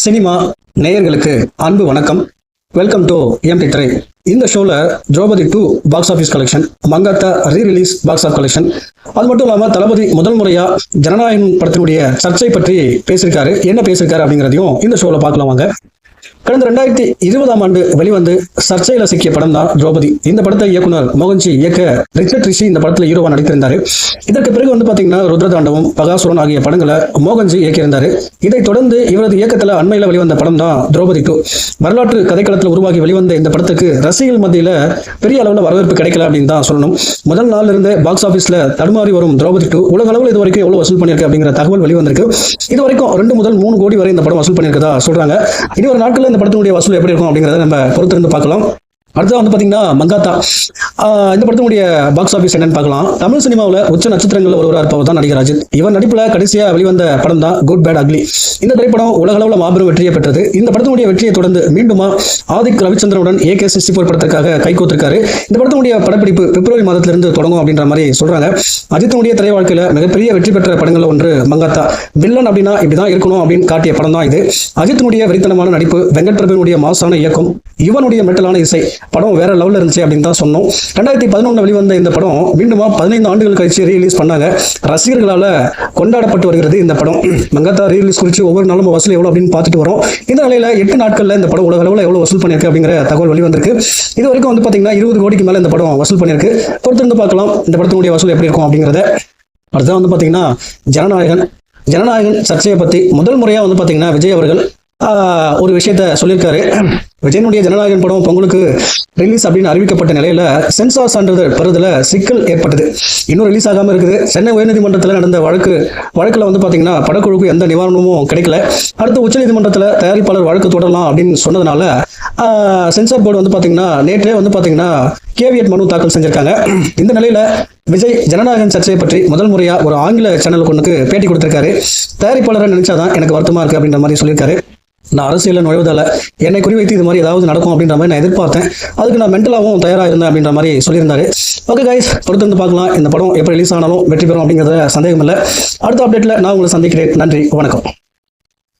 Cinema நேயர்களுக்கு அன்பு வணக்கம். வெல்கம் டு எம்டி திரை. இந்த ஷோல Draupadi 2 box office collection, Mankatha re-release box office collection, அது மட்டும் இல்லாமல் தளபதி முதல் முறையா ஜனநாயகன் படத்தினுடைய சர்ச்சை பற்றி பேசியிருக்காரு. என்ன பேசியிருக்காரு அப்படிங்கிறதையும் இந்த ஷோல பார்க்கலாம் வாங்க. கடந்த 2020ஆம் ஆண்டு வெளிவந்து சர்ச்சையில சிக்கிய படம் தான் திரௌபதி. இந்த படத்தை இயக்குனர் மோகன்ஜி இயக்க ரிச்சர்ட் ரிஷி இந்த படத்துல ஹீரோவா நடித்திருந்தாரு. இதற்கு பிறகு பாத்தீங்கன்னா ருத்ரதாண்டவம், பகாசுரன் ஆகிய படங்களை மோகன்ஜி இயக்கியிருந்தாரு. இதைத் தொடர்ந்து இவரது இயக்கத்துல அண்மையில வெளிவந்த படம் தான் திரௌபதி 2. வரலாற்று கதைக்களத்தில் உருவாகி வெளிவந்த இந்த படத்துக்கு ரசிகர்கள் மத்தியில பெரிய அளவுல வரவேற்பு கிடைக்கல அப்படின்னு தான் சொல்லணும். முதல் நாள்ல இருந்து பாக்ஸ் ஆபீஸ்ல தடுமாறி வரும் திரௌபதி 2 உலக அளவில் இது வரைக்கும் எவ்வளவு வசூல் பண்ணிருக்கு அப்படிங்கிற தகவல் வெளிவந்திருக்கு. இது வரைக்கும் 2 முதல் 3 கோடி வரை இந்த படம் வசூல் பண்ணியிருக்கதா சொல்றாங்க. இனி ஒரு நாட்கள் இந்த படத்தினுடைய வசூல் எப்படி இருக்கும் அப்படிங்கறத நம்ம பொறுத்திருந்து பார்க்கலாம். அடுத்தது பாத்தீங்கன்னா மங்காத்தா. இந்த படத்தினுடைய பாக்ஸ் ஆபீஸ் என்னன்னு பார்க்கலாம். தமிழ் சினிமாவில் உச்ச நட்சத்திரங்கள் ஒருவராக இருப்பவர் தான் நடிகர் அஜித். இவர் நடிப்புல கடைசியா வெளிவந்த படம் தான் குட் பேட் அக்லி. இந்த திரைப்படம் உலக அளவில் மாபெரும் வெற்றியை பெற்றது. இந்த படத்தினுடைய வெற்றியை தொடர்ந்து மீண்டுமா ஆதிக் ரவிச்சந்திரனுடன் AK-64 படத்திற்காக கைகோத்திருக்காரு. இந்த படத்தினுடைய படப்பிடிப்பு பிப்ரவரி மாதத்திலிருந்து தொடங்கும் அப்படின்ற மாதிரி சொல்றாங்க. அஜித்தினுடைய திரை வாழ்க்கையில மிகப்பெரிய வெற்றி பெற்ற படங்கள் ஒன்று மங்காத்தா. வில்லன் அப்படின்னா இப்படிதான் இருக்கணும் அப்படின்னு காட்டிய படம் தான் இது. அஜித்தினுடைய வெறித்தனமான நடிப்பு, வெங்கட் பிரபுனுடைய மாசான இயக்கம், இவனுடைய மெட்டலான இசை, படம் வேற லெவல்ல இருந்துச்சு அப்படின்னு தான் சொன்னோம். 2011 வெளிவந்த இந்த படம் மீண்டுமா 15 ஆண்டுகள் கழிச்சு ரீலீஸ் பண்ணாங்க. ரசிகர்களால கொண்டாடப்பட்டு வருகிறது இந்த படம். மங்காத்தா ரீலீஸ் குறித்து ஒவ்வொரு நாளும் வசூல் எவ்வளவு அப்படின்னு பார்த்துட்டு வரோம். இந்த நிலையில 8 நாட்கள்ல இந்த படம் உலக அளவில் எவ்வளவு வசூல் பண்ணிருக்கு அப்படிங்கிற தகவல் வெளிவந்திருக்கு. இது வரைக்கும் பாத்தீங்கன்னா 20 கோடிக்கு மேல இந்த படம் வசூல் பண்ணிருக்கு. பொறுத்திருந்து பார்க்கலாம் இந்த படத்தினுடைய வசூல் எப்படி இருக்கும் அப்படிங்கறத. அடுத்தது பாத்தீங்கன்னா ஜனநாயகன் சர்ச்சையை பத்தி முதல் முறையா பாத்தீங்கன்னா விஜய் அவர்கள் ஒரு விஷயத்த சொல்லியிருக்காரு. விஜயனுடைய ஜனநாயகன் படம் பொங்கலுக்கு ரிலீஸ் அப்படின்னு அறிவிக்கப்பட்ட நிலையில சென்சார் சான்றிதழ் பெறுதல சிக்கல் ஏற்பட்டது. இன்னும் ரிலீஸ் ஆகாம இருக்குது. சென்னை உயர்நீதிமன்றத்தில் நடந்த வழக்குல பாத்தீங்கன்னா படக்குழுக்கு எந்த நிவாரணமும் கிடைக்கல. அடுத்து உச்சநீதிமன்றத்தில் தயாரிப்பாளர் வழக்கு தொடரலாம் அப்படின்னு சொன்னதுனால சென்சார் போர்டு பாத்தீங்கன்னா நேற்றே பாத்தீங்கன்னா கேவியட் மனு தாக்கல் செஞ்சிருக்காங்க. இந்த நிலையில விஜய் ஜனநாயகன் சர்ச்சையை பற்றி முதல் முறையா ஒரு ஆங்கில சேனலுக்கு ஒன்றுக்கு பேட்டி கொடுத்திருக்காரு. தயாரிப்பாளரை நினைச்சாதான் எனக்கு வருத்தமா இருக்கு அப்படின்ற மாதிரி சொல்லியிருக்காரு. நான் அரசியலில் நுழைவதால என்னை குறிவைத்து இது மாதிரி ஏதாவது நடக்கும் அப்படின்ற மாதிரி நான் எதிர்பார்த்தேன். அதுக்கு நான் மென்டலாகவும் தயாராக இருந்தேன் அப்படின்ற மாதிரி சொல்லியிருந்தாரு. ஓகே கைஸ், பொறுத்திருந்து பார்க்கலாம் இந்த படம் எப்போ ரிலீஸ் ஆனாலும் வெற்றி பெறும் அப்படிங்கிறத சந்தேகம் இல்லை. அடுத்த அப்டேட்ல நான் உங்களை சந்திக்கிறேன். நன்றி, வணக்கம்.